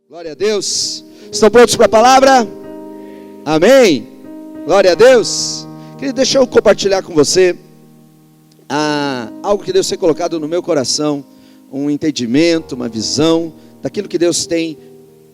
Glória a Deus. Estão prontos para a palavra? Amém. Glória a Deus. Querido, deixa eu compartilhar com você algo que Deus tem colocado no meu coração, um entendimento, uma visão daquilo que Deus tem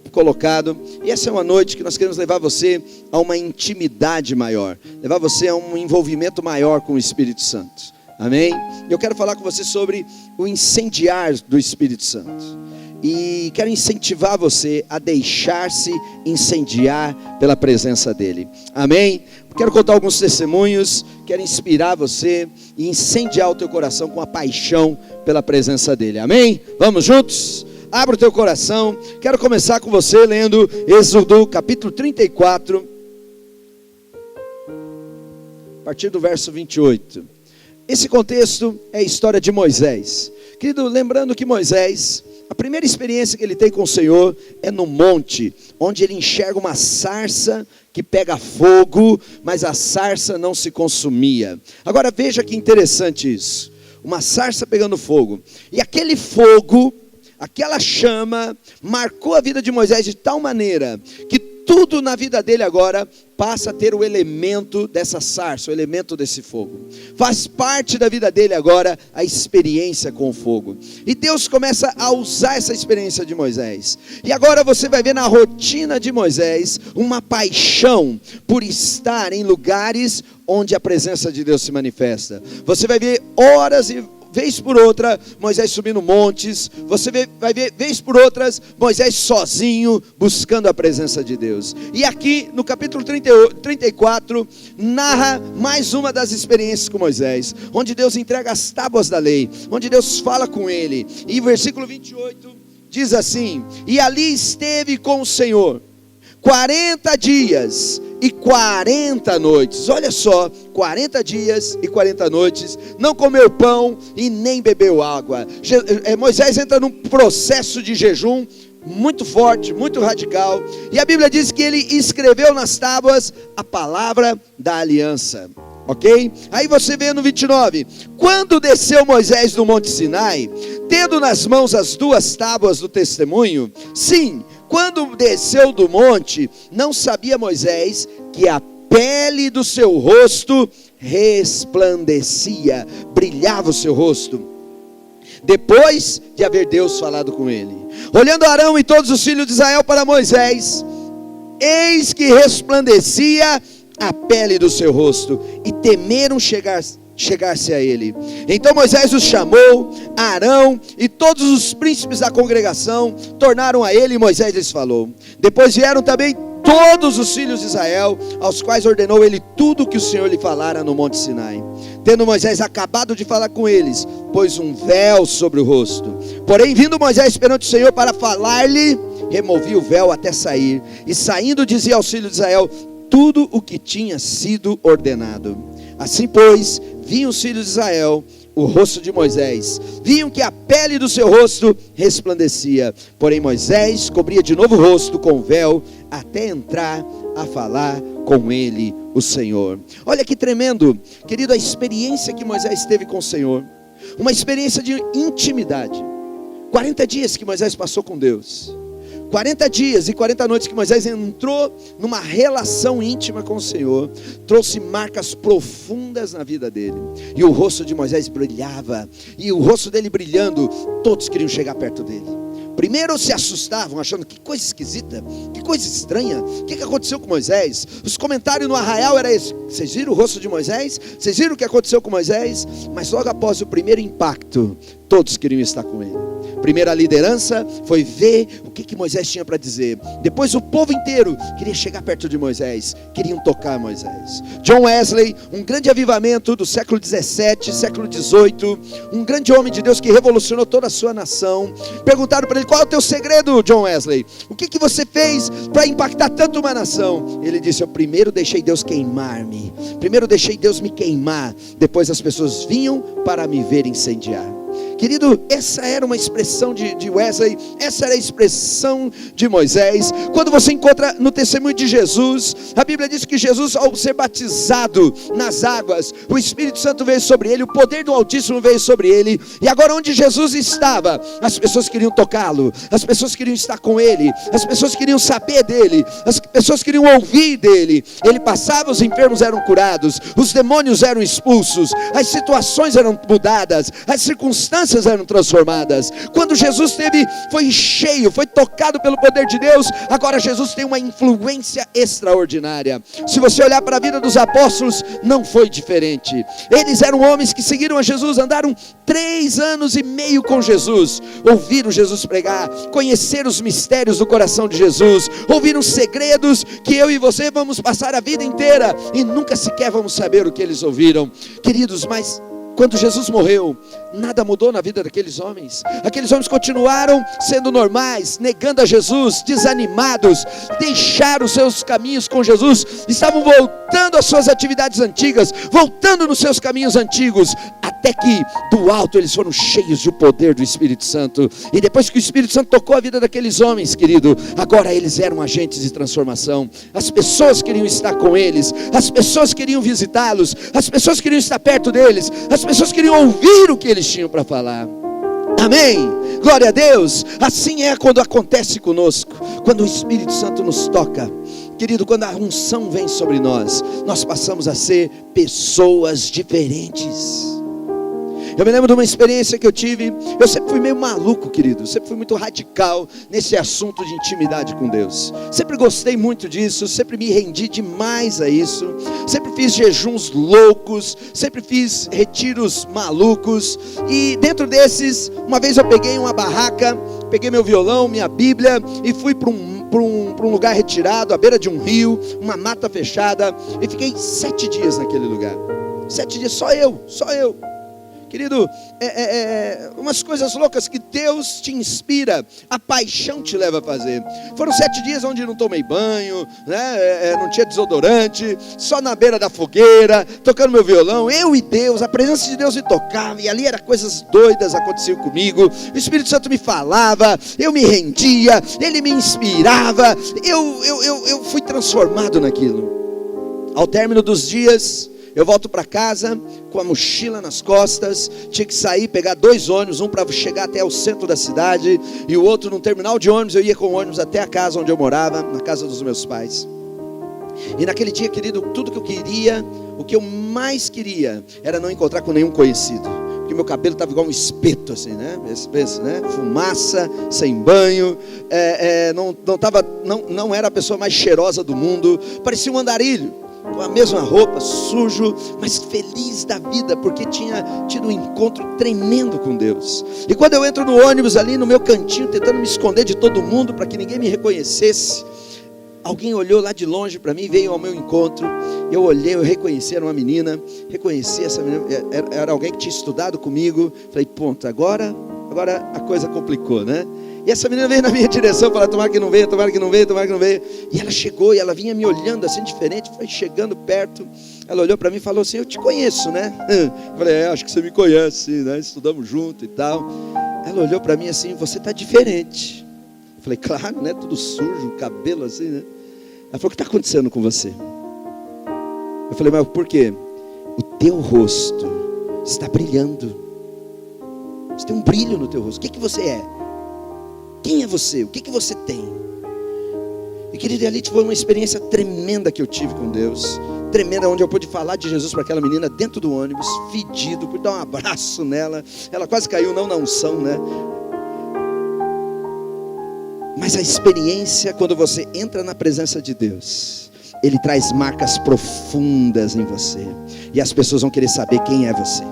colocado. E essa é uma noite que nós queremos levar você a uma intimidade maior, levar você a um envolvimento maior com o Espírito Santo. Amém? Eu quero falar com você sobre o incendiar do Espírito Santo. E quero incentivar você a deixar-se incendiar pela presença dEle. Amém? Quero contar alguns testemunhos, quero inspirar você e incendiar o teu coração com a paixão pela presença dEle. Amém? Vamos juntos? Abra o teu coração. Quero começar com você lendo Êxodo capítulo 34, a partir do verso 28. Esse contexto é a história de Moisés. Querido, lembrando que Moisés, a primeira experiência que ele tem com o Senhor é no monte, onde ele enxerga uma sarça que pega fogo, mas a sarça não se consumia. Agora veja que interessante isso, uma sarça pegando fogo, e aquele fogo, aquela chama, marcou a vida de Moisés de tal maneira, que tudo na vida dele agora passa a ter o elemento dessa sarça, o elemento desse fogo. Faz parte da vida dele agora a experiência com o fogo. E Deus começa a usar essa experiência de Moisés. E agora você vai ver na rotina de Moisés uma paixão por estar em lugares onde a presença de Deus se manifesta. Você vai ver horas e vez por outra, Moisés subindo montes. Você vai ver, vez por outras, Moisés sozinho, buscando a presença de Deus. E aqui, no capítulo 34, narra mais uma das experiências com Moisés, onde Deus entrega as tábuas da lei, onde Deus fala com ele. E o versículo 28 diz assim: e ali esteve com o Senhor 40 dias e 40 noites, olha só, 40 dias e 40 noites, não comeu pão e nem bebeu água. Moisés entra num processo de jejum muito forte, muito radical, e a Bíblia diz que ele escreveu nas tábuas a palavra da aliança, ok? Aí você vê no 29, quando desceu Moisés do monte Sinai, tendo nas mãos as duas tábuas do testemunho, sim, quando desceu do monte, não sabia Moisés que a pele do seu rosto resplandecia, brilhava o seu rosto, depois de haver Deus falado com ele. Olhando Arão e todos os filhos de Israel para Moisés, eis que resplandecia a pele do seu rosto, e temeram chegar-se a ele. Então Moisés os chamou, Arão e todos os príncipes da congregação tornaram a ele, e Moisés lhes falou. Depois vieram também todos os filhos de Israel, aos quais ordenou ele tudo o que o Senhor lhe falara no monte Sinai. Tendo Moisés acabado de falar com eles, pôs um véu sobre o rosto. Porém, vindo Moisés perante o Senhor para falar-lhe, removia o véu até sair, e saindo dizia aos filhos de Israel tudo o que tinha sido ordenado. Assim pois, viam os filhos de Israel o rosto de Moisés, viam que a pele do seu rosto resplandecia, porém Moisés cobria de novo o rosto com o véu, até entrar a falar com ele o Senhor. Olha que tremendo, querido, a experiência que Moisés teve com o Senhor, uma experiência de intimidade. 40 dias que Moisés passou com Deus, 40 dias e 40 noites que Moisés entrou numa relação íntima com o Senhor, trouxe marcas profundas na vida dele, e o rosto de Moisés brilhava, e o rosto dele brilhando, todos queriam chegar perto dele. Primeiro se assustavam, achando que coisa esquisita, que coisa estranha, o que aconteceu com Moisés? Os comentários no arraial eram esses: vocês viram o rosto de Moisés? Vocês viram o que aconteceu com Moisés? Mas logo após o primeiro impacto, todos queriam estar com ele. Primeira liderança foi ver o que Moisés tinha para dizer. Depois o povo inteiro queria chegar perto de Moisés, queriam tocar Moisés. John Wesley, um grande avivamento do século 17, século 18, um grande homem de Deus que revolucionou toda a sua nação. Perguntaram para ele: qual é o teu segredo, John Wesley? O que você fez para impactar tanto uma nação? Ele disse: eu primeiro deixei Deus queimar-me, primeiro deixei Deus me queimar, depois as pessoas vinham para me ver incendiar. Querido, essa era uma expressão de Wesley, essa era a expressão de Moisés. Quando você encontra no testemunho de Jesus, a Bíblia diz que Jesus, ao ser batizado nas águas, o Espírito Santo veio sobre ele, o poder do Altíssimo veio sobre ele, e agora onde Jesus estava, as pessoas queriam tocá-lo, as pessoas queriam estar com ele, as pessoas queriam saber dele, as pessoas queriam ouvir dele. Ele passava, os enfermos eram curados, os demônios eram expulsos, as situações eram mudadas, as circunstâncias eram transformadas. Quando Jesus foi cheio, foi tocado pelo poder de Deus, agora Jesus tem uma influência extraordinária. Se você olhar para a vida dos apóstolos, não foi diferente. Eles eram homens que seguiram a Jesus, andaram 3 anos e meio com Jesus, ouviram Jesus pregar, conheceram os mistérios do coração de Jesus, ouviram segredos que eu e você vamos passar a vida inteira e nunca sequer vamos saber o que eles ouviram. Queridos, mas quando Jesus morreu, nada mudou na vida daqueles homens. Aqueles homens continuaram sendo normais, negando a Jesus, desanimados, deixaram os seus caminhos com Jesus, estavam voltando às suas atividades antigas, voltando nos seus caminhos antigos, até que do alto eles foram cheios do poder do Espírito Santo. E depois que o Espírito Santo tocou a vida daqueles homens, querido, agora eles eram agentes de transformação. As pessoas queriam estar com eles, as pessoas queriam visitá-los, as pessoas queriam estar perto deles, as pessoas queriam ouvir o que eles tinham para falar. Amém, glória a Deus. Assim é quando acontece conosco, quando o Espírito Santo nos toca. Querido, quando a unção vem sobre nós, nós passamos a ser pessoas diferentes. Eu me lembro de uma experiência que eu tive. Eu sempre fui meio maluco, querido, sempre fui muito radical nesse assunto de intimidade com Deus. Sempre gostei muito disso, sempre me rendi demais a isso. Sempre fiz jejuns loucos, sempre fiz retiros malucos. E dentro desses, uma vez eu peguei uma barraca, peguei meu violão, minha Bíblia e fui para um lugar retirado, à beira de um rio, uma mata fechada, e fiquei 7 dias naquele lugar. 7 dias, só eu. Querido, umas coisas loucas que Deus te inspira, a paixão te leva a fazer. Foram 7 dias onde não tomei banho, né? Não tinha desodorante, só na beira da fogueira, tocando meu violão, eu e Deus, a presença de Deus me tocava, e ali eram coisas doidas aconteciam comigo. O Espírito Santo me falava, eu me rendia, Ele me inspirava, eu fui transformado naquilo. Ao término dos dias, eu volto para casa com a mochila nas costas. Tinha que sair, pegar 2 ônibus, um para chegar até o centro da cidade e o outro num terminal de ônibus. Eu ia com o ônibus até a casa onde eu morava, na casa dos meus pais. E naquele dia, querido, tudo que eu queria, o que eu mais queria, era não encontrar com nenhum conhecido, porque meu cabelo estava igual um espeto assim, né? Pensa, né? Fumaça, sem banho, não era a pessoa mais cheirosa do mundo, parecia um andarilho, com a mesma roupa, sujo, mas feliz da vida, porque tinha tido um encontro tremendo com Deus. E quando eu entro no ônibus ali no meu cantinho, tentando me esconder de todo mundo, para que ninguém me reconhecesse, alguém olhou lá de longe para mim, veio ao meu encontro. Eu olhei, eu reconheci, era uma menina, reconheci essa menina, era alguém que tinha estudado comigo. Falei, ponto, agora a coisa complicou, né? E essa menina veio na minha direção, falou, tomara que não venha. E ela chegou, e ela vinha me olhando assim diferente, foi chegando perto. Ela olhou para mim e falou assim, eu te conheço, né? Eu falei, acho que você me conhece, né? Estudamos junto e tal. Ela olhou para mim assim, você está diferente. Eu falei, claro, né? Tudo sujo, cabelo assim, né? Ela falou, o que está acontecendo com você? Eu falei, mas por quê? O teu rosto está brilhando. Você tem um brilho no teu rosto. O que você é? Quem é você? O que você tem? E querido, ali foi uma experiência tremenda que eu tive com Deus. Tremenda, onde eu pude falar de Jesus para aquela menina dentro do ônibus, fedido, pude dar um abraço nela. Ela quase caiu, não na unção, né? Mas a experiência, quando você entra na presença de Deus, Ele traz marcas profundas em você. E as pessoas vão querer saber quem é você.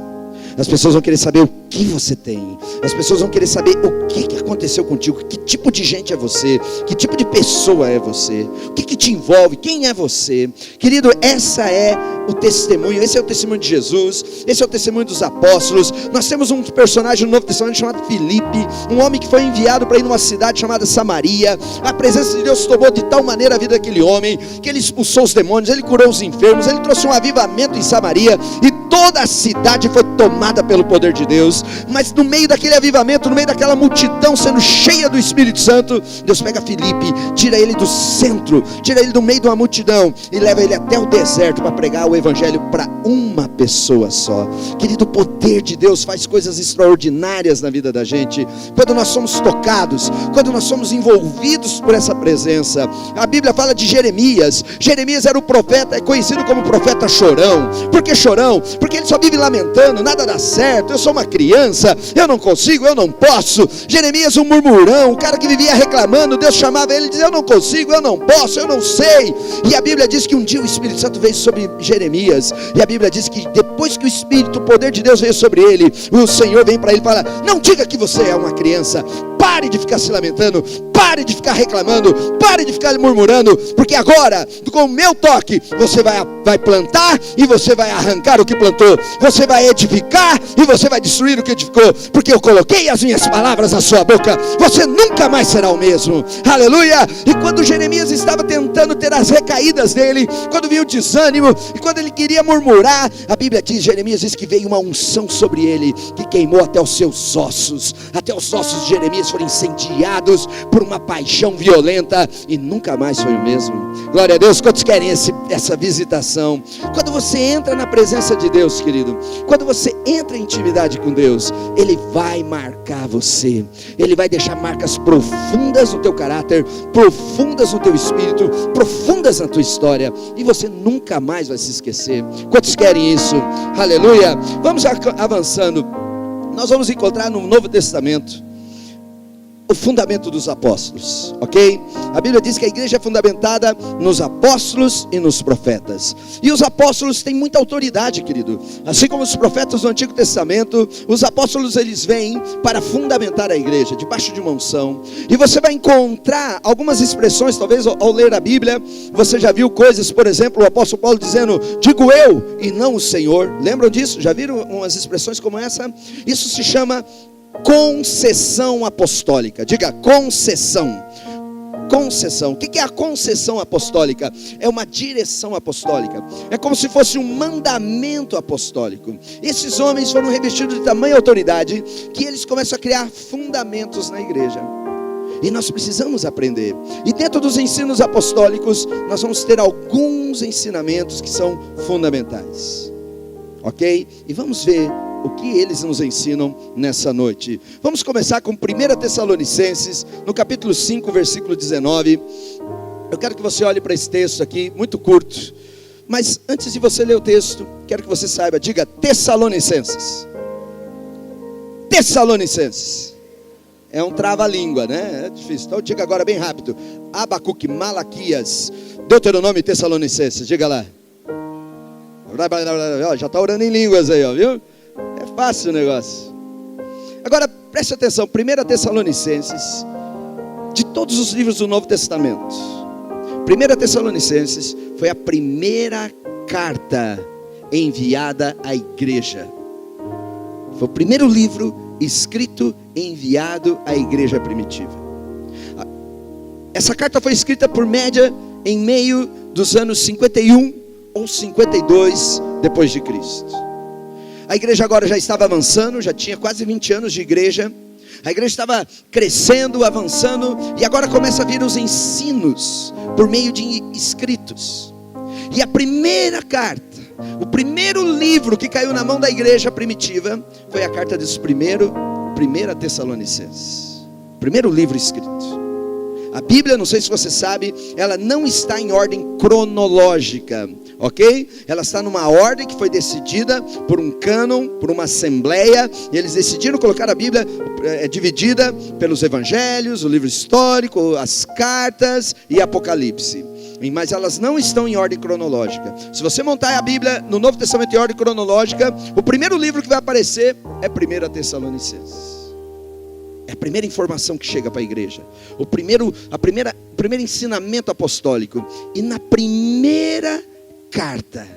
As pessoas vão querer saber o que você tem. As pessoas vão querer saber o que aconteceu contigo. Que tipo de gente é você? Que tipo de pessoa é você? O que te envolve? Quem é você? Querido, essa é o testemunho. Esse é o testemunho de Jesus. Esse é o testemunho dos apóstolos. Nós temos um personagem no Novo Testamento chamado Filipe, um homem que foi enviado para ir numa cidade chamada Samaria. A presença de Deus tomou de tal maneira a vida daquele homem, que ele expulsou os demônios, ele curou os enfermos, ele trouxe um avivamento em Samaria. E toda a cidade foi tomada pelo poder de Deus. Mas no meio daquele avivamento, no meio daquela multidão sendo cheia do Espírito Santo, Deus pega Filipe, tira ele do centro, tira ele do meio de uma multidão e leva ele até o deserto para pregar o evangelho para uma pessoa só. Querido, o poder de Deus faz coisas extraordinárias na vida da gente, quando nós somos tocados, quando nós somos envolvidos por essa presença. A Bíblia fala de Jeremias. Jeremias era o profeta, é conhecido como profeta chorão. Por que chorão? Porque ele só vive lamentando, nada dá certo, eu sou uma criança, eu não consigo, eu não posso. Jeremias um murmurão, um cara que vivia reclamando. Deus chamava ele e dizia: eu não consigo, eu não posso, eu não sei. E a Bíblia diz que um dia o Espírito Santo veio sobre Jeremias, e a Bíblia diz que depois que o poder de Deus veio sobre ele, o Senhor vem para ele e fala: não diga que você é uma criança, pare de ficar se lamentando, pare de ficar reclamando, pare de ficar murmurando, porque agora, com o meu toque, você vai plantar e você vai arrancar o que plantou, você vai edificar e você vai destruir o que edificou, porque eu coloquei as minhas palavras na sua boca, você nunca mais será o mesmo. Aleluia! E quando Jeremias estava tentando ter as recaídas dele, quando vinha o desânimo, e quando ele queria murmurar, a Bíblia diz, Jeremias diz que veio uma unção sobre ele, que queimou até os seus ossos, até os ossos de Jeremias foram incendiados por uma paixão violenta, e nunca mais foi o mesmo. Glória a Deus. Quantos querem essa visitação? Quando você entra na presença de Deus, querido, quando você entra em intimidade com Deus, Ele vai marcar você, Ele vai deixar marcas profundas no teu caráter, profundas no teu espírito, profundas na tua história, e você nunca mais vai se esquecer. Quantos querem isso? Aleluia. Vamos avançando. Nós vamos encontrar no Novo Testamento o fundamento dos apóstolos, ok? A Bíblia diz que a igreja é fundamentada nos apóstolos e nos profetas, e os apóstolos têm muita autoridade, querido. Assim como os profetas do Antigo Testamento, os apóstolos eles vêm para fundamentar a igreja, debaixo de uma unção. E você vai encontrar algumas expressões, talvez ao ler a Bíblia, você já viu coisas, por exemplo, o apóstolo Paulo dizendo: digo eu e não o Senhor. Lembram disso? Já viram umas expressões como essa? Isso se chama concessão apostólica. Diga concessão. Concessão. O que é a concessão apostólica? É uma direção apostólica. É como se fosse um mandamento apostólico. Esses homens foram revestidos de tamanha autoridade que eles começam a criar fundamentos na igreja. E nós precisamos aprender. E dentro dos ensinos apostólicos, nós vamos ter alguns ensinamentos que são fundamentais. Ok? E vamos ver o que eles nos ensinam nessa noite. Vamos começar com 1 Tessalonicenses, no capítulo 5, versículo 19. Eu quero que você olhe para esse texto aqui, muito curto. Mas antes de você ler o texto, quero que você saiba, diga Tessalonicenses. Tessalonicenses. É um trava-língua, né? É difícil. Então diga agora bem rápido. Abacuque, Malaquias, Deuteronômio e Tessalonicenses. Diga lá. Já está orando em línguas aí, ó, viu? É fácil o negócio. Agora preste atenção, 1 Tessalonicenses, de todos os livros do Novo Testamento, 1 Tessalonicenses foi a primeira carta enviada à igreja. Foi o primeiro livro escrito e enviado à igreja primitiva. Essa carta foi escrita por média em meio dos anos 51 ou 52 depois de Cristo. A igreja agora já estava avançando, já tinha quase 20 anos de igreja. A igreja estava crescendo, avançando, e agora começa a vir os ensinos por meio de escritos. E a primeira carta, o primeiro livro que caiu na mão da igreja primitiva foi a carta dos 1 Tessalonicenses. Primeiro livro escrito. A Bíblia, não sei se você sabe, ela não está em ordem cronológica, ok? Ela está numa ordem que foi decidida por um cânon, por uma assembleia, e eles decidiram colocar a Bíblia dividida pelos evangelhos, o livro histórico, as cartas e Apocalipse. Mas elas não estão em ordem cronológica. Se você montar a Bíblia no Novo Testamento em ordem cronológica, o primeiro livro que vai aparecer é 1 Tessalonicenses. É a primeira informação que chega para a igreja. O primeiro ensinamento apostólico. E na primeira carta,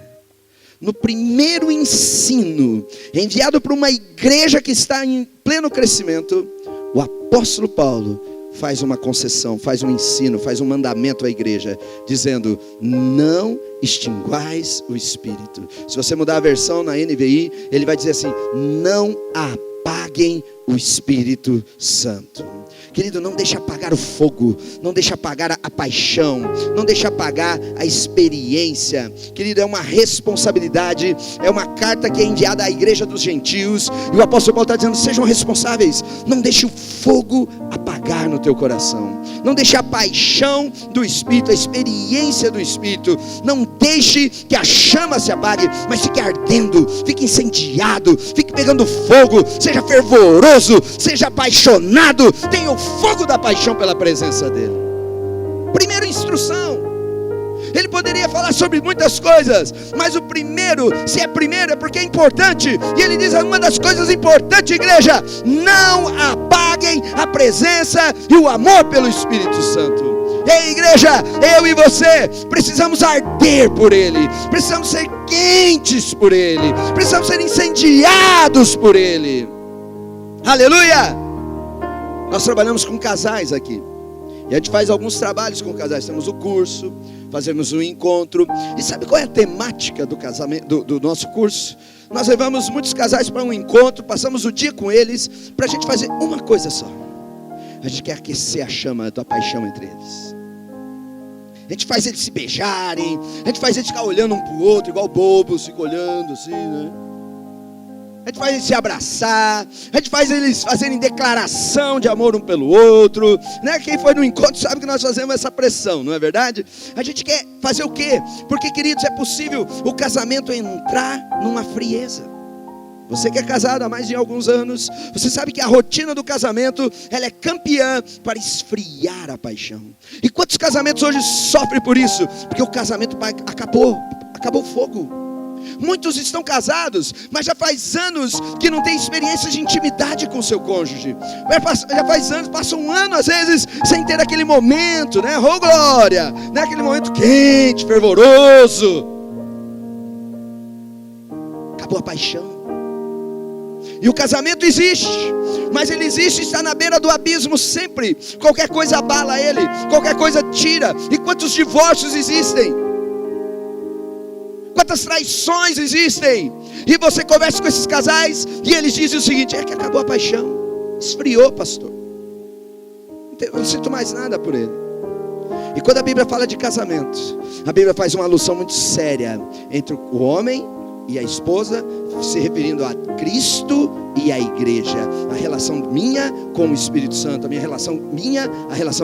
no primeiro ensino, enviado para uma igreja que está em pleno crescimento, o apóstolo Paulo faz uma concessão, faz um ensino, faz um mandamento à igreja, dizendo: não extinguais o Espírito. Se você mudar a versão na NVI, ele vai dizer assim: não apaguem o Espírito Santo. Querido, não deixe apagar o fogo, não deixe apagar a paixão, não deixe apagar a experiência. Querido, é uma responsabilidade, é uma carta que é enviada à igreja dos gentios, e o apóstolo Paulo está dizendo: sejam responsáveis, não deixe o fogo apagar no teu coração, não deixe a paixão do Espírito, a experiência do Espírito, não deixe que a chama se apague, mas fique ardendo, fique incendiado, fique pegando fogo, seja fervoroso, seja apaixonado, tenha o fogo da paixão pela presença dele. Primeira instrução. Ele poderia falar sobre muitas coisas, mas o primeiro, se é primeiro, é porque é importante. E ele diz uma das coisas importantes, igreja: não apaguem a presença e o amor pelo Espírito Santo. Ei, igreja, eu e você precisamos arder por Ele, precisamos ser quentes por Ele, precisamos ser incendiados por Ele. Aleluia! Nós trabalhamos com casais aqui, e a gente faz alguns trabalhos com casais. Temos o curso, fazemos um encontro. E sabe qual é a temática do casamento, do nosso curso? Nós levamos muitos casais para um encontro, passamos o dia com eles, para a gente fazer uma coisa só: a gente quer aquecer a chama da paixão entre eles. A gente faz eles se beijarem, a gente faz eles ficar olhando um para o outro, igual bobos, ficam olhando assim, né? A gente faz eles se abraçar, a gente faz eles fazerem declaração de amor um pelo outro, né? Quem foi no encontro sabe que nós fazemos essa pressão, não é verdade? A gente quer fazer o quê? Porque, queridos, é possível o casamento entrar numa frieza. Você que é casado há mais de alguns anos, você sabe que a rotina do casamento, ela é campeã para esfriar a paixão. E quantos casamentos hoje sofrem por isso? Porque o casamento acabou o fogo. Muitos estão casados, mas já faz anos que não tem experiência de intimidade com o seu cônjuge. Já faz anos, passa um ano às vezes sem ter aquele momento, né? Oh glória, né? Aquele momento quente, fervoroso. Acabou a paixão. E o casamento existe, mas ele existe e está na beira do abismo sempre. Qualquer coisa abala ele, qualquer coisa tira. E quantos divórcios existem? Quantas traições existem? E você conversa com esses casais e eles dizem o seguinte: é que acabou a paixão, esfriou, pastor, eu não sinto mais nada por ele. E quando a Bíblia fala de casamento, a Bíblia faz uma alusão muito séria entre o homem e a esposa, se referindo a Cristo e a igreja. A relação minha com o Espírito Santo, a relação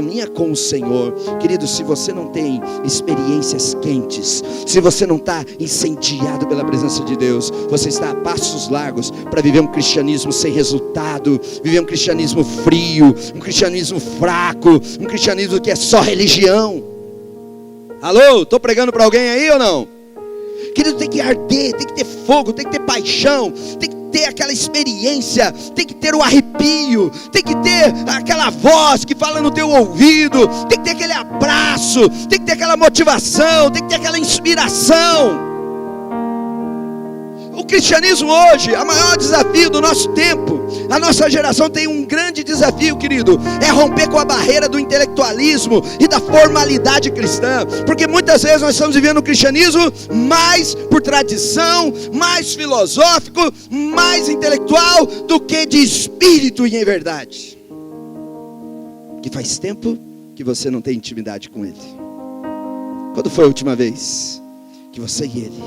minha com o Senhor. Querido, se você não tem experiências quentes, se você não está incendiado pela presença de Deus, você está a passos largos para viver um cristianismo sem resultado, viver um cristianismo frio, um cristianismo fraco, um cristianismo que é só religião. Alô, estou pregando para alguém aí ou não? Querido, tem que arder, tem que ter fogo, tem que ter paixão, tem que ter aquela experiência, tem que ter o arrepio, tem que ter aquela voz que fala no teu ouvido, tem que ter aquele abraço, tem que ter aquela motivação, tem que ter aquela inspiração. O cristianismo hoje, o maior desafio do nosso tempo, a nossa geração tem um grande desafio, querido, é romper com a barreira do intelectualismo e da formalidade cristã, porque muitas vezes nós estamos vivendo o cristianismo mais por tradição, mais filosófico, mais intelectual do que de espírito e em verdade. Que faz tempo que você não tem intimidade com Ele. Quando foi a última vez que você e Ele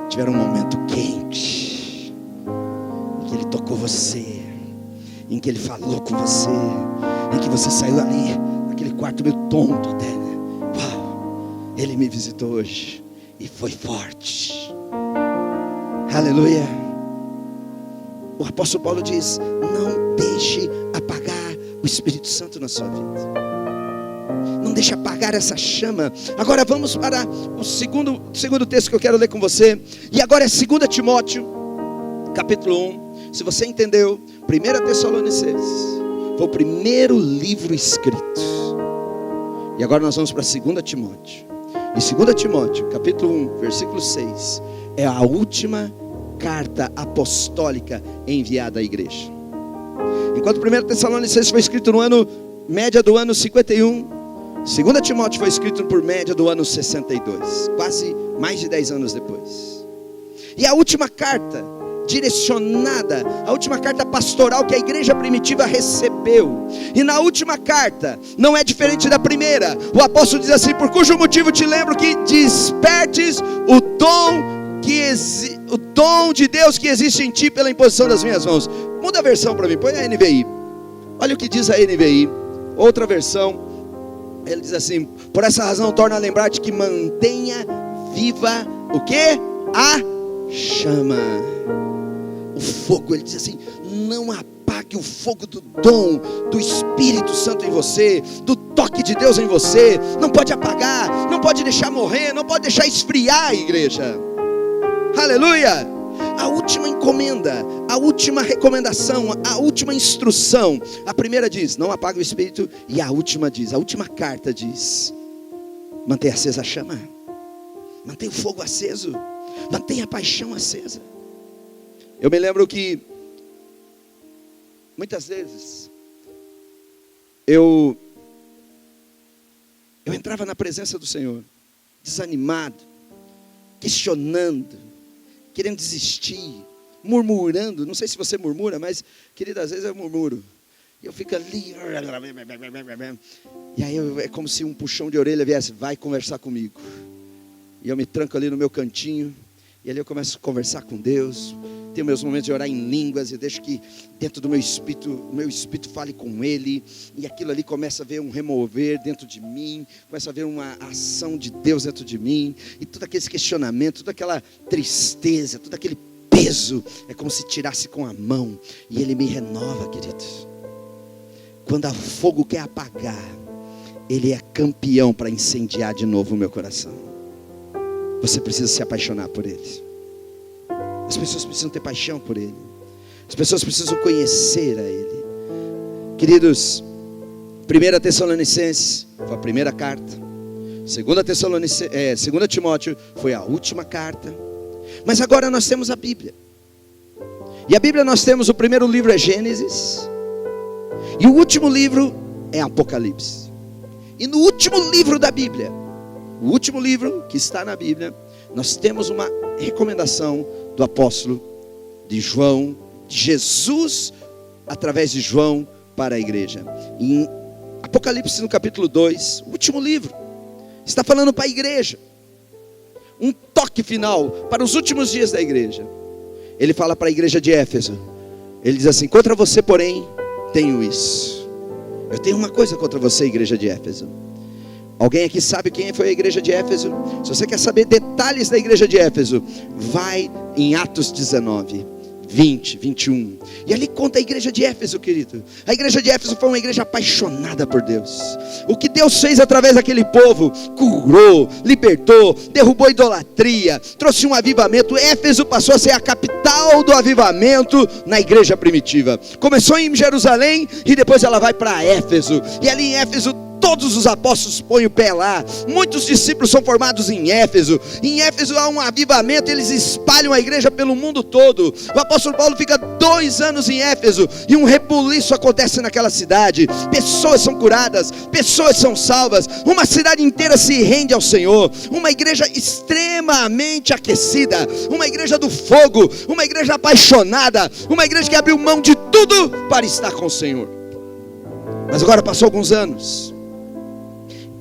tiveram um momento quente, em que Ele tocou você, em que Ele falou com você, em que você saiu ali, naquele quarto meio tonto até, né? Uau, Ele me visitou hoje e foi forte. Aleluia. O apóstolo Paulo diz: não deixe apagar o Espírito Santo na sua vida. Não deixe apagar essa chama. Agora vamos para o segundo texto que eu quero ler com você. E agora é 2 Timóteo, capítulo 1. Se você entendeu, 1 Tessalonicenses foi o primeiro livro escrito. E agora nós vamos para 2 Timóteo. E 2 Timóteo, capítulo 1, versículo 6, é a última carta apostólica enviada à igreja. Enquanto 1 Tessalonicenses foi escrito no ano média do ano 51. 2 Timóteo foi escrito por média do ano 62, quase mais de 10 anos depois. E a última carta direcionada, a última carta pastoral que a igreja primitiva recebeu, e na última carta não é diferente da primeira. O apóstolo diz assim: por cujo motivo te lembro que despertes o dom de Deus que existe em ti pela imposição das minhas mãos. Muda a versão para mim, põe a NVI. Olha o que diz a NVI. Outra versão, ele diz assim: por essa razão torna a lembrar-te que mantenha viva o quê? A chama, o fogo. Ele diz assim: não apague o fogo do dom do Espírito Santo em você, do toque de Deus em você. Não pode apagar, não pode deixar morrer, não pode deixar esfriar a igreja. Aleluia! A última encomenda, a última recomendação, a última instrução. A primeira diz: não apague o Espírito. E a última diz, a última carta diz: mantenha acesa a chama, mantenha o fogo aceso, mantenha a paixão acesa. Eu me lembro que muitas vezes eu entrava na presença do Senhor desanimado, questionando, querendo desistir, murmurando. Não sei se você murmura, mas, querido, às vezes eu murmuro. E eu fico ali, e aí é como se um puxão de orelha viesse: vai conversar comigo. E eu me tranco ali no meu cantinho, e ali eu começo a conversar com Deus. Tenho meus momentos de orar em línguas, e deixo que dentro do meu espírito fale com Ele. E aquilo ali começa a ver um remover dentro de mim, começa a ver uma ação de Deus dentro de mim. E todo aquele questionamento, toda aquela tristeza, todo aquele peso, é como se tirasse com a mão. E Ele me renova, queridos. Quando o fogo quer apagar, Ele é campeão para incendiar de novo o meu coração. Você precisa se apaixonar por Ele. As pessoas precisam ter paixão por Ele. As pessoas precisam conhecer a Ele. Queridos, 1 Tessalonicenses foi a primeira carta. 2 Timóteo foi a última carta. Mas agora nós temos a Bíblia. E a Bíblia nós temos: o primeiro livro é Gênesis, e o último livro é Apocalipse. E no último livro da Bíblia, o último livro que está na Bíblia, nós temos uma recomendação do apóstolo de João, de Jesus, através de João, para a igreja. Em Apocalipse, no capítulo 2, o último livro, está falando para a igreja. Um toque final para os últimos dias da igreja. Ele fala para a igreja de Éfeso. Ele diz assim: contra você, porém, tenho isso. Eu tenho uma coisa contra você, igreja de Éfeso. Alguém aqui sabe quem foi a igreja de Éfeso? Se você quer saber detalhes da igreja de Éfeso, vai em Atos 19, 20, 21. E ali conta a igreja de Éfeso, querido. A igreja de Éfeso foi uma igreja apaixonada por Deus. O que Deus fez através daquele povo: curou, libertou, derrubou idolatria, trouxe um avivamento. Éfeso passou a ser a capital do avivamento na igreja primitiva. Começou em Jerusalém e depois ela vai para Éfeso. E ali em Éfeso todos os apóstolos põem o pé lá. Muitos discípulos são formados em Éfeso. Em Éfeso há um avivamento, eles espalham a igreja pelo mundo todo. O apóstolo Paulo fica 2 anos em Éfeso, e um rebuliço acontece naquela cidade. Pessoas são curadas, pessoas são salvas, uma cidade inteira se rende ao Senhor. Uma igreja extremamente aquecida, uma igreja do fogo, uma igreja apaixonada, uma igreja que abriu mão de tudo para estar com o Senhor. Mas agora passou alguns anos,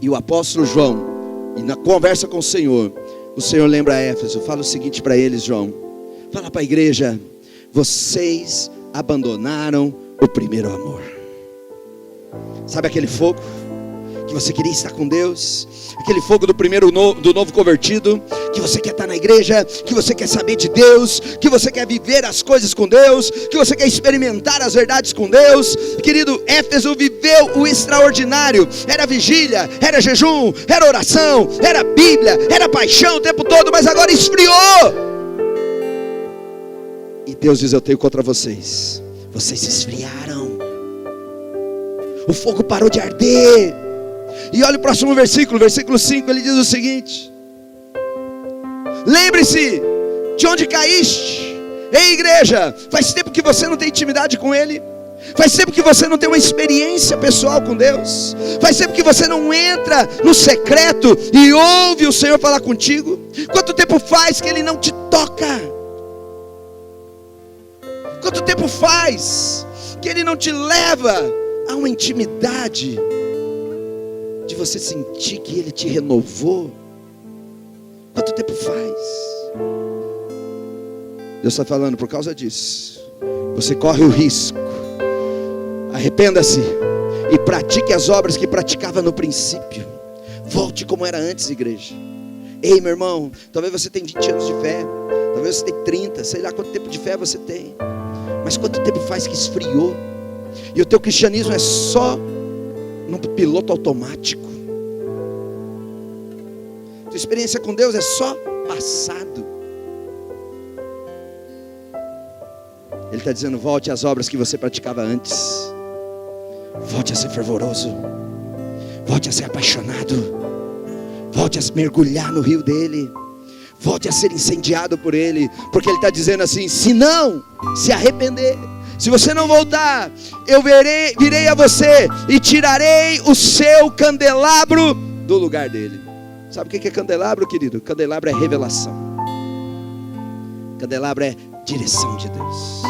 e o apóstolo João, e na conversa com o Senhor lembra a Éfeso, fala o seguinte para eles: João, fala para a igreja: vocês abandonaram o primeiro amor. Sabe aquele fogo que você queria estar com Deus? Aquele fogo do novo convertido, que você quer estar na igreja, que você quer saber de Deus, que você quer viver as coisas com Deus, que você quer experimentar as verdades com Deus. Querido, Éfeso viveu o extraordinário. Era vigília, era jejum, era oração, era Bíblia, era paixão o tempo todo, mas agora esfriou. E Deus diz: eu tenho contra vocês, vocês esfriaram, o fogo parou de arder. E olha o próximo versículo, versículo 5, ele diz o seguinte: lembre-se de onde caíste. Ei, igreja, faz tempo que você não tem intimidade com Ele. Faz tempo que você não tem uma experiência pessoal com Deus. Faz tempo que você não entra no secreto e ouve o Senhor falar contigo. Quanto tempo faz que Ele não te toca? Quanto tempo faz que Ele não te leva a uma intimidade, de você sentir que Ele te renovou? Quanto tempo faz? Deus está falando, por causa disso, você corre o risco. Arrependa-se e pratique as obras que praticava no princípio. Volte como era antes, igreja. Ei, meu irmão, talvez você tenha 20 anos de fé, talvez você tenha 30, sei lá quanto tempo de fé você tem, mas quanto tempo faz que esfriou? E o teu cristianismo é só num piloto automático. Tua experiência com Deus é só passado. Ele está dizendo, volte às obras que você praticava antes. Volte a ser fervoroso. Volte a ser apaixonado. Volte a mergulhar no rio dele. Volte a ser incendiado por ele. Porque ele está dizendo assim, se não se arrepender, se você não voltar, eu virei a você e tirarei o seu candelabro do lugar dele. Sabe o que é candelabro, querido? Candelabro é revelação. Candelabro é direção de Deus.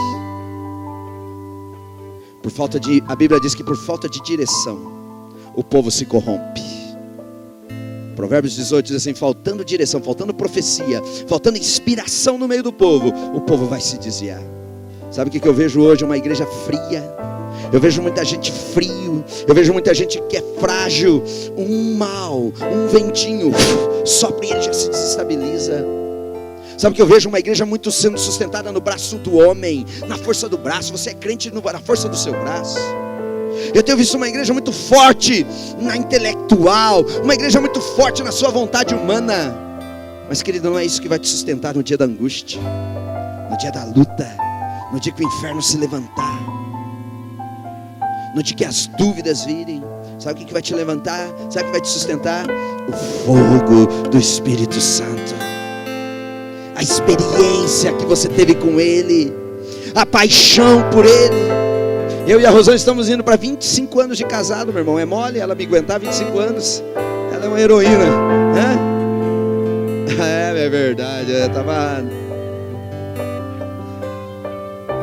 A Bíblia diz que por falta de direção, o povo se corrompe. Provérbios 18 diz assim, faltando direção, faltando profecia, faltando inspiração no meio do povo, o povo vai se desviar. Sabe o que eu vejo hoje? Uma igreja fria. Eu vejo muita gente frio. Eu vejo muita gente que é frágil. Um mal, um ventinho sopra e ele já se desestabiliza. Sabe que eu vejo uma igreja muito sendo sustentada no braço do homem, na força do braço. Você é crente na força do seu braço. Eu tenho visto uma igreja muito forte na intelectual, uma igreja muito forte na sua vontade humana. Mas, querido, não é isso que vai te sustentar no dia da angústia, no dia da luta, no dia que o inferno se levantar, no dia que as dúvidas virem. Sabe o que vai te levantar? Sabe o que vai te sustentar? O fogo do Espírito Santo. A experiência que você teve com Ele, a paixão por Ele. Eu e a Rosana estamos indo para 25 anos de casado, meu irmão. É mole ela me aguentar 25 anos? Ela é uma heroína, né? É verdade, eu tava...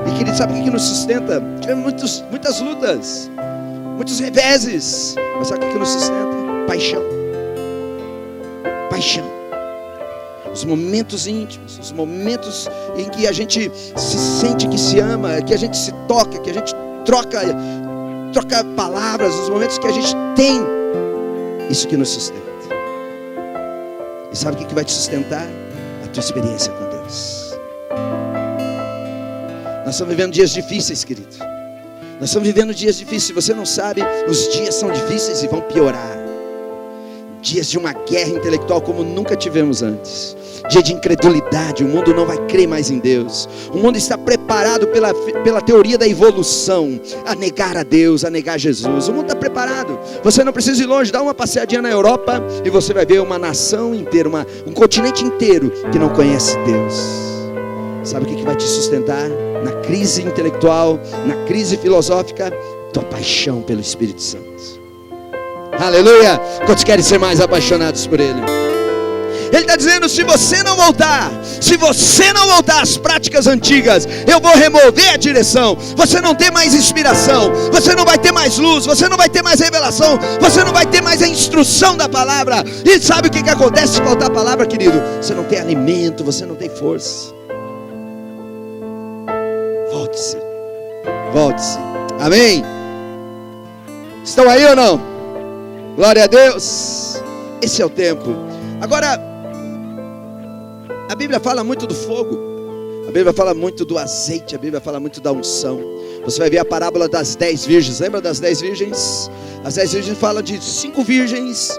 E querido, sabe o que nos sustenta? Tivemos muitas lutas, muitos reveses, mas sabe o que nos sustenta? Paixão. Paixão. Os momentos íntimos, os momentos em que a gente se sente que se ama, que a gente se toca, que a gente troca palavras, os momentos que a gente tem, isso que nos sustenta. E sabe o que vai te sustentar? A tua experiência com Deus. Nós estamos vivendo dias difíceis, querido. Nós estamos vivendo dias difíceis. Se você não sabe, os dias são difíceis e vão piorar. Dias de uma guerra intelectual como nunca tivemos antes. Dia de incredulidade, o mundo não vai crer mais em Deus. O mundo está preparado pela teoria da evolução, a negar a Deus, a negar Jesus. O mundo está preparado. Você não precisa ir longe, dá uma passeadinha na Europa e você vai ver uma nação inteira, um continente inteiro que não conhece Deus. Sabe o que vai te sustentar? Na crise intelectual, na crise filosófica, tua paixão pelo Espírito Santo. Aleluia! Quantos querem ser mais apaixonados por Ele? Ele está dizendo, se você não voltar às práticas antigas, eu vou remover a direção. Você não tem mais inspiração, você não vai ter mais luz, você não vai ter mais revelação, você não vai ter mais a instrução da palavra. E sabe o que acontece se faltar a palavra, querido? Você não tem alimento, você não tem força. Volte-se. Amém? Estão aí ou não? Glória a Deus. Esse é o tempo. Agora, a Bíblia fala muito do fogo, a Bíblia fala muito do azeite, a Bíblia fala muito da unção. Você vai ver a parábola das 10 virgens. Lembra das 10 virgens? As 10 virgens falam de 5 virgens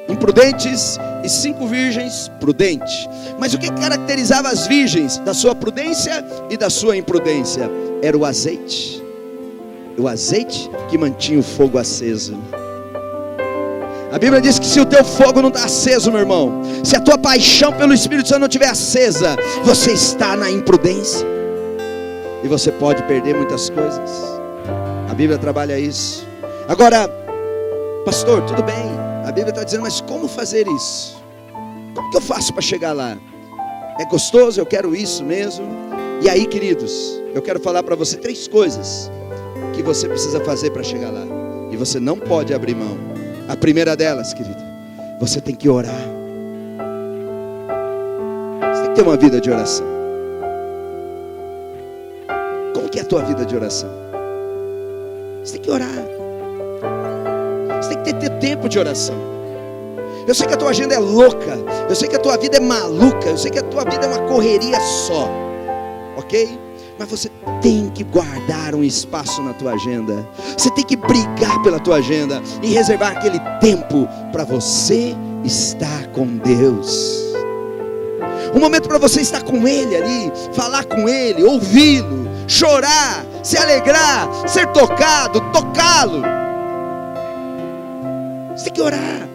imprudentes e 5 virgens prudentes. Mas o que caracterizava as virgens da sua prudência e da sua imprudência? Era o azeite. O azeite que mantinha o fogo aceso. A Bíblia diz que se o teu fogo não está aceso, meu irmão, se a tua paixão pelo Espírito Santo não estiver acesa, você está na imprudência. E você pode perder muitas coisas. Bíblia trabalha isso. Agora, pastor, tudo bem, a Bíblia está dizendo, mas como fazer isso? Como que eu faço para chegar lá? É gostoso, eu quero isso mesmo. E aí, queridos, eu quero falar para você 3 coisas que você precisa fazer para chegar lá. E você não pode abrir mão. A primeira delas, querido, você tem que orar. Você tem que ter uma vida de oração. Como que é a tua vida de oração? Você tem que orar. Você tem que ter tempo de oração. Eu sei que a tua agenda é louca, eu sei que a tua vida é maluca, eu sei que a tua vida é uma correria só, ok? Mas você tem que guardar um espaço na tua agenda. Você tem que brigar pela tua agenda e reservar aquele tempo para você estar com Deus. Um momento para você estar com Ele ali, falar com Ele, ouvi-lo, chorar, se alegrar, ser tocado, tocá-lo. Você tem que orar.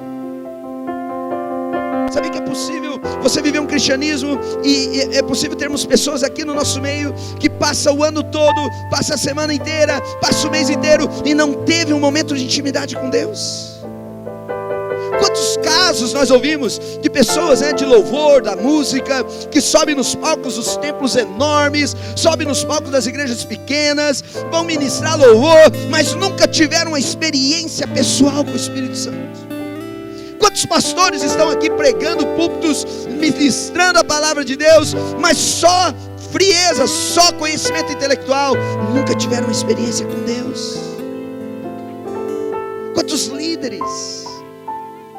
Sabe que é possível você viver um cristianismo e é possível termos pessoas aqui no nosso meio que passa o ano todo, passa a semana inteira, passa o mês inteiro e não teve um momento de intimidade com Deus? Quantos casos nós ouvimos de pessoas, de louvor, da música, que sobem nos palcos dos templos enormes, sobem nos palcos das igrejas pequenas, vão ministrar louvor, mas nunca tiveram uma experiência pessoal com o Espírito Santo? Quantos pastores estão aqui pregando púlpitos, ministrando a palavra de Deus, mas só frieza, só conhecimento intelectual, nunca tiveram uma experiência com Deus? Quantos líderes?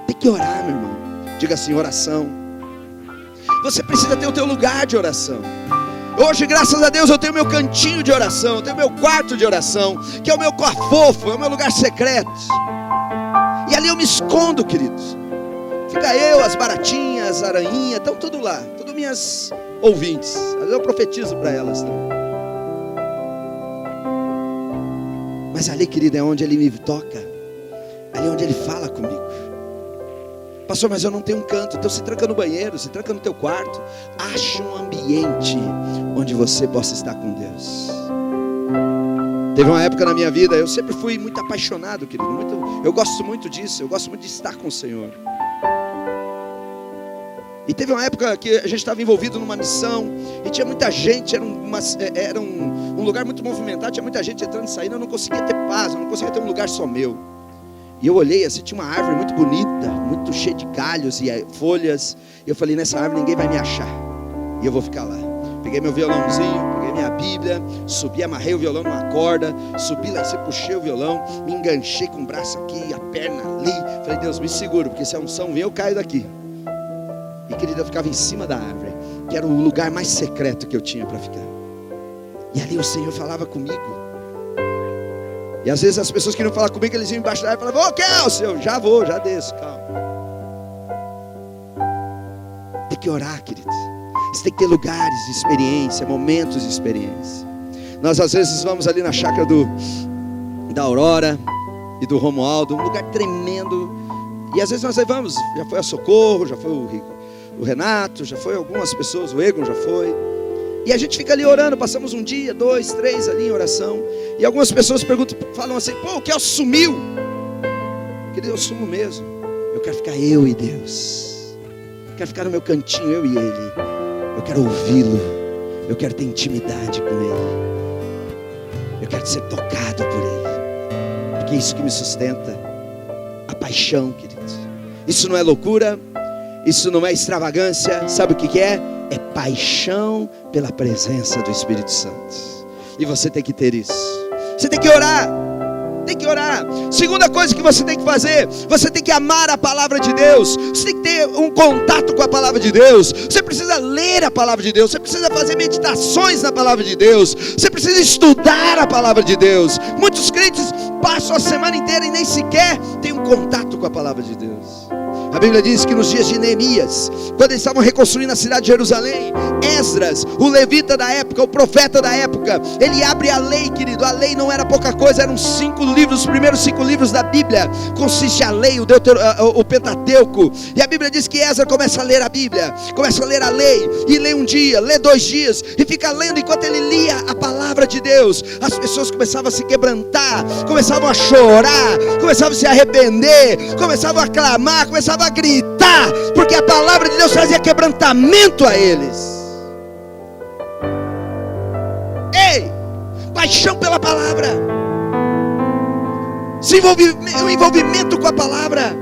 Tem que orar, meu irmão. Diga assim, oração. Você precisa ter o teu lugar de oração. Hoje, graças a Deus, eu tenho meu cantinho de oração, eu tenho meu quarto de oração, que é o meu cofofo, é o meu lugar secreto. E ali eu me escondo, queridos. Fica eu, as baratinhas, as aranhinhas, estão tudo lá, tudo minhas ouvintes. Às vezes eu profetizo para elas também. Mas ali, querido, é onde Ele me toca. Ali é onde Ele fala comigo. Pastor, mas eu não tenho um canto. Então se tranca no banheiro, se tranca no teu quarto. Ache um ambiente onde você possa estar com Deus. Teve uma época na minha vida, eu sempre fui muito apaixonado, querido. Eu gosto muito disso, eu gosto muito de estar com o Senhor. E teve uma época que a gente estava envolvido numa missão e tinha muita gente, era um lugar muito movimentado, tinha muita gente entrando e saindo, eu não conseguia ter paz, eu não conseguia ter um lugar só meu. E eu olhei assim, tinha uma árvore muito bonita, muito cheia de galhos e folhas, e eu falei, nessa árvore ninguém vai me achar, e eu vou ficar lá. Peguei meu violãozinho, peguei minha Bíblia, subi, amarrei o violão numa corda, subi lá e você puxei o violão, me enganchei com o braço aqui, a perna ali, falei, Deus, me segura, porque se a unção vem, eu caio daqui. E querido, eu ficava em cima da árvore, que era o lugar mais secreto que eu tinha para ficar. E ali o Senhor falava comigo. E às vezes as pessoas queriam falar comigo, eles iam embaixo da árvore e falavam, ô Kelso, eu já vou, já desço, calma. Tem que orar, querido. Você tem que ter lugares de experiência, momentos de experiência. Nós às vezes vamos ali na chácara da Aurora e do Romualdo, um lugar tremendo. E às vezes nós levamos, já foi a Socorro, já foi o Renato, já foi algumas pessoas, o Egon já foi. E a gente fica ali orando, passamos um dia, 2, 3 ali em oração. E algumas pessoas perguntam, falam assim, pô, o Kelso sumiu. Querido, eu sumo mesmo. Eu quero ficar eu e Deus. Eu quero ficar no meu cantinho, eu e Ele. Eu quero ouvi-lo. Eu quero ter intimidade com Ele. Eu quero ser tocado por Ele. Porque é isso que me sustenta. A paixão, querido. Isso não é loucura. Isso não é extravagância. Sabe o que é? É paixão pela presença do Espírito Santo. E você tem que ter isso. Você tem que orar. Tem que orar. Segunda coisa que você tem que fazer, você tem que amar a palavra de Deus. Você tem que ter um contato com a palavra de Deus. Você precisa ler a palavra de Deus. Você precisa fazer meditações na palavra de Deus. Você precisa estudar a palavra de Deus. Muitos crentes passam a semana inteira e nem sequer têm um contato com a palavra de Deus. A Bíblia diz que nos dias de Neemias, quando eles estavam reconstruindo a cidade de Jerusalém, Esdras, o levita da época, o profeta da época, ele abre a lei, querido. A lei não era pouca coisa, eram 5 livros, os primeiros 5 livros da Bíblia, consiste a lei, o Pentateuco. E a Bíblia diz que Esdras começa a ler a Bíblia, começa a ler a lei, e lê um dia, lê 2 dias, e fica lendo. Enquanto ele lia a palavra de Deus, as pessoas começavam a se quebrantar, começavam a chorar, começavam a se arrepender, começavam a clamar, começavam a gritar, porque a palavra de Deus trazia quebrantamento a eles. Ei, paixão pela palavra, o envolvimento com a palavra,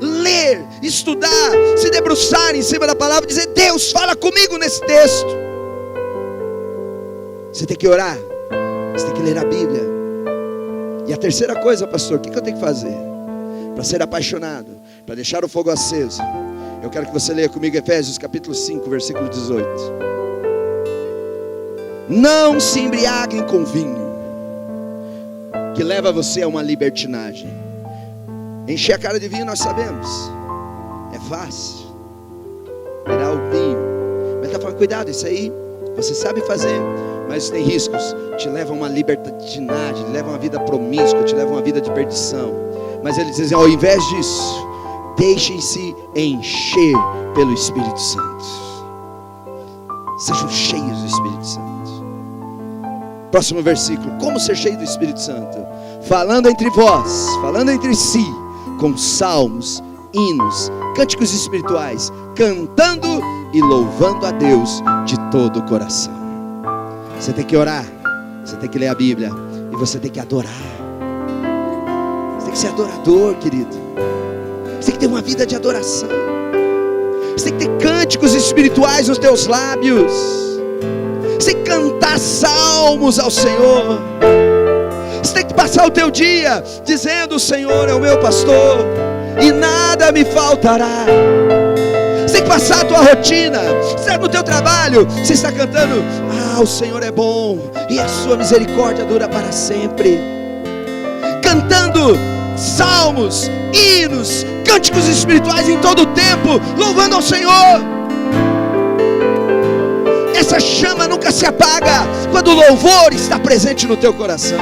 ler, estudar, se debruçar em cima da palavra, dizer: Deus, fala comigo nesse texto. Você tem que orar, você tem que ler a Bíblia. E a terceira coisa, pastor, o que eu tenho que fazer para ser apaixonado, para deixar o fogo aceso? Eu quero que você leia comigo Efésios capítulo 5, versículo 18. Não se embriaguem com vinho, que leva você a uma libertinagem. Encher a cara de vinho nós sabemos, é fácil, virar o vinho. Mas está falando: cuidado, isso aí você sabe fazer, mas tem riscos, te leva a uma libertinagem, te leva a uma vida promíscua, te leva a uma vida de perdição. Mas ele diz: ao invés disso, deixem-se encher pelo Espírito Santo. Sejam cheios do Espírito Santo. Próximo versículo: como ser cheio do Espírito Santo? Falando entre vós, falando entre si, com salmos, hinos, cânticos espirituais, cantando e louvando a Deus de todo o coração. Você tem que orar, você tem que ler a Bíblia, e você tem que adorar. Você tem que ser adorador, querido. Você tem que ter uma vida de adoração. Você tem que ter cânticos espirituais nos teus lábios. Você tem que cantar salmos ao Senhor. Você tem que passar o teu dia dizendo: o Senhor é o meu pastor e nada me faltará. Você tem que passar a tua rotina. Você está no teu trabalho, você está cantando: o Senhor é bom e a sua misericórdia dura para sempre. Cantando salmos, hinos, cânticos espirituais em todo o tempo, louvando ao Senhor. Essa chama nunca se apaga quando o louvor está presente no teu coração.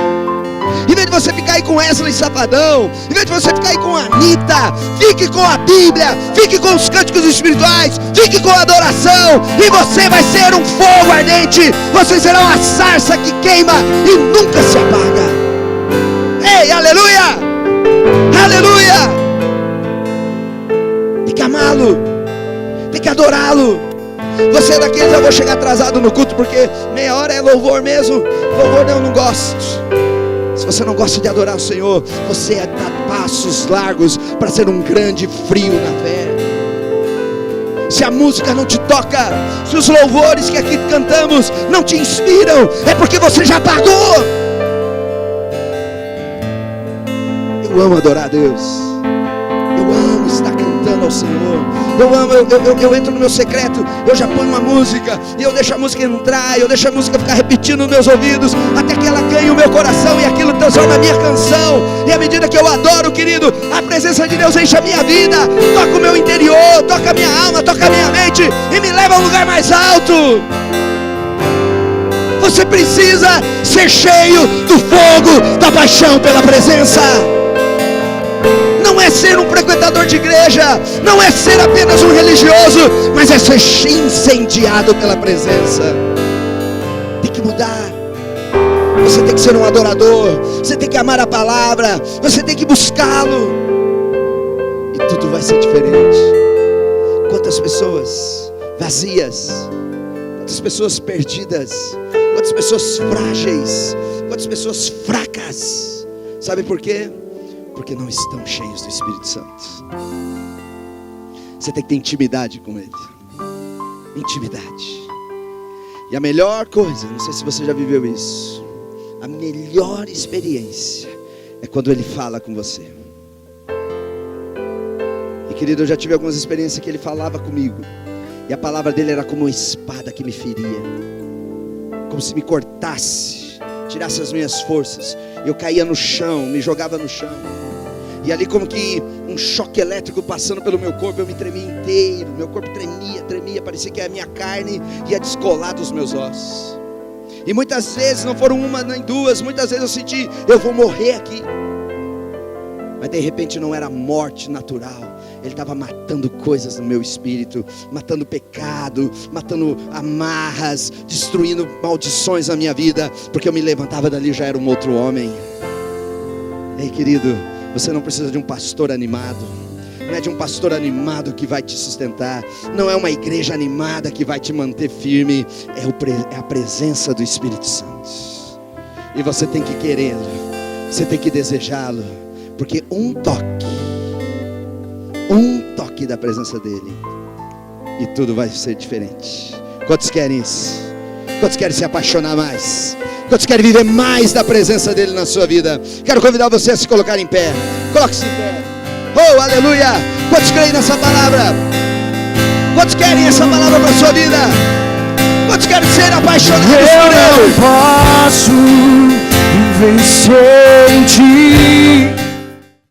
Em vez de você ficar aí com Wesley Safadão, em vez de você ficar aí com a Anitta, fique com a Bíblia, fique com os cânticos espirituais, fique com a adoração, e você vai ser um fogo ardente. Você será uma sarça que queima e nunca se apaga. Ei, aleluia, aleluia. Tem que amá-lo, tem que adorá-lo. Você é daqueles: eu vou chegar atrasado no culto porque meia hora é louvor mesmo. Louvor eu não gosto. Se você não gosta de adorar o Senhor, você dá passos largos para ser um grande frio na fé. Se a música não te toca, se os louvores que aqui cantamos não te inspiram, é porque você já apagou. Eu amo adorar a Deus. Eu amo estar cantando ao Senhor. Eu entro no meu secreto, eu já ponho uma música, e eu deixo a música entrar, eu deixo a música ficar repetindo nos meus ouvidos, até que ela ganhe o meu coração, e aquilo transforma a minha canção. E à medida que eu adoro, querido, a presença de Deus enche a minha vida, toca o meu interior, toca a minha alma, toca a minha mente, e me leva a um lugar mais alto. Você precisa ser cheio do fogo da paixão pela presença. Não é ser um frequentador de igreja, não é ser apenas um religioso, mas é ser incendiado pela presença. Tem que mudar. Você tem que ser um adorador, você tem que amar a palavra, você tem que buscá-lo, e tudo vai ser diferente. Quantas pessoas vazias, quantas pessoas perdidas, quantas pessoas frágeis, quantas pessoas fracas. Sabe por quê? Porque não estão cheios do Espírito Santo. Você tem que ter intimidade com Ele. Intimidade. E a melhor coisa, não sei se você já viveu isso, a melhor experiência é quando Ele fala com você. E querido, eu já tive algumas experiências que Ele falava comigo, e a palavra dele era como uma espada que me feria, como se me cortasse, tirasse as minhas forças. Eu caía no chão, me jogava no chão. E ali como que um choque elétrico passando pelo meu corpo, eu me tremia inteiro, meu corpo tremia, parecia que a minha carne ia descolar dos meus ossos. E muitas vezes, não foram uma nem duas, muitas vezes eu senti, eu vou morrer aqui. Mas de repente não era morte natural, Ele estava matando coisas no meu espírito, matando pecado, matando amarras, destruindo maldições na minha vida, porque eu me levantava dali, já era um outro homem. Ei, querido, você não precisa de um pastor animado, não é de um pastor animado que vai te sustentar, não é uma igreja animada que vai te manter firme, é a presença do Espírito Santo. E você tem que querê-lo, você tem que desejá-lo, porque um toque da presença dele, e tudo vai ser diferente. Quantos querem isso? Quantos querem se apaixonar mais? Quantos querem viver mais da presença dele na sua vida? Quero convidar você a se colocar em pé. Coloque-se em pé. Oh, aleluia! Quantos creem nessa palavra? Quantos querem essa palavra para a sua vida? Quantos querem ser apaixonados por ele? Eu não posso vencer em ti.